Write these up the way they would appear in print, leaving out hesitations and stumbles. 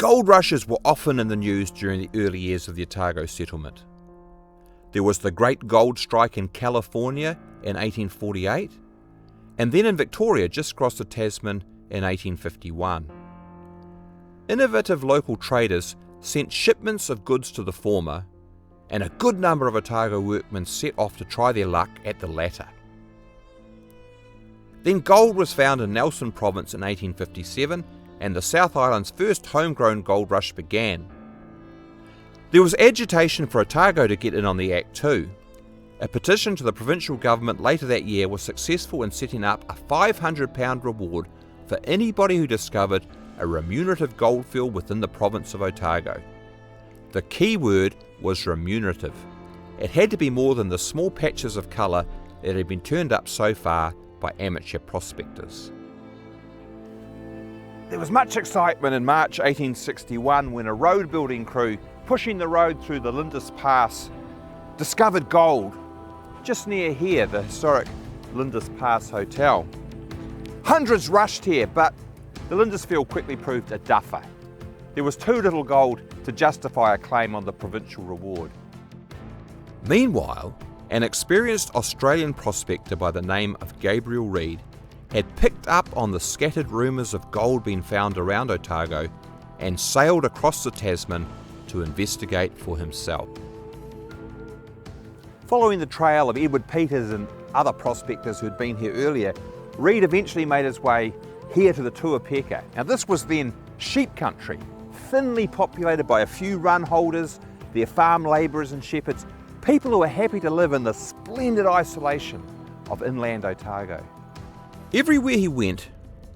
Gold rushes were often in the news during the early years of the Otago settlement. There was the Great Gold Strike in California in 1848, and then in Victoria just across the Tasman in 1851. Innovative local traders sent shipments of goods to the former, and a good number of Otago workmen set off to try their luck at the latter. Then gold was found in Nelson Province in 1857, and the South Island's first homegrown gold rush began. There was agitation for Otago to get in on the act too. A petition to the provincial government later that year was successful in setting up a £500 reward for anybody who discovered a remunerative goldfield within the province of Otago. The key word was remunerative. It had to be more than the small patches of colour that had been turned up so far by amateur prospectors. There was much excitement in March 1861 when a road building crew pushing the road through the Lindis Pass discovered gold just near here, the historic Lindis Pass Hotel. Hundreds rushed here, but the Lindisfield quickly proved a duffer. There was too little gold to justify a claim on the provincial reward. Meanwhile, an experienced Australian prospector by the name of Gabriel Reid had picked up on the scattered rumours of gold being found around Otago and sailed across the Tasman to investigate for himself. Following the trail of Edward Peters and other prospectors who'd been here earlier, Reid eventually made his way here to the Tuapeka. Now this was then sheep country, thinly populated by a few run holders, their farm labourers and shepherds, people who were happy to live in the splendid isolation of inland Otago. Everywhere he went,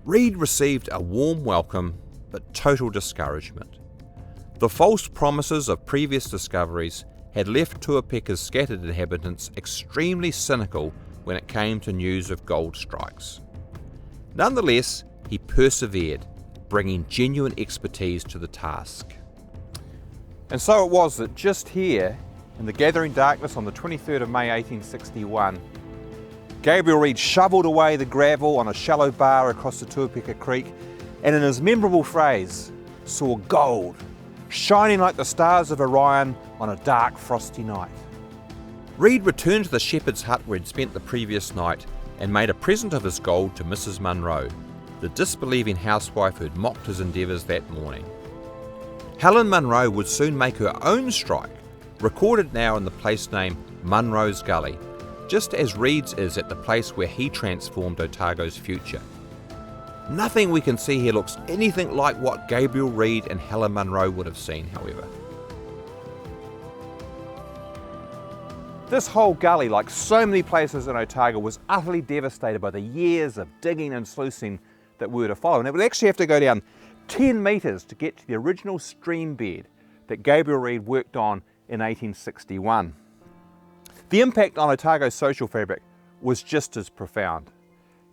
Reid received a warm welcome but total discouragement. The false promises of previous discoveries had left Tuapeka's scattered inhabitants extremely cynical when it came to news of gold strikes. Nonetheless, he persevered, bringing genuine expertise to the task. And so it was that just here, in the gathering darkness on the 23rd of May 1861, Gabriel Reid shovelled away the gravel on a shallow bar across the Tuapeka Creek, and in his memorable phrase, saw gold shining like the stars of Orion on a dark, frosty night. Reid returned to the shepherd's hut where he'd spent the previous night and made a present of his gold to Mrs. Munro, the disbelieving housewife who'd mocked his endeavours that morning. Helen Munro would soon make her own strike, recorded now in the place name Munro's Gully, just as Reid's is at the place where he transformed Otago's future. Nothing we can see here looks anything like what Gabriel Reid and Helen Munro would have seen, however. This whole gully, like so many places in Otago, was utterly devastated by the years of digging and sluicing that were to follow. And it would actually have to go down 10 metres to get to the original stream bed that Gabriel Reid worked on in 1861. The impact on Otago's social fabric was just as profound.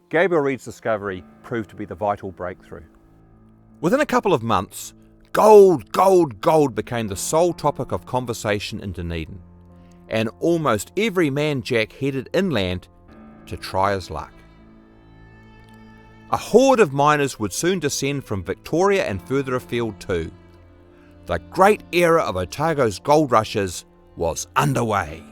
Gabriel Reid's discovery proved to be the vital breakthrough. Within a couple of months, gold became the sole topic of conversation in Dunedin, and almost every man Jack headed inland to try his luck. A horde of miners would soon descend from Victoria and further afield too. The great era of Otago's gold rushes was underway.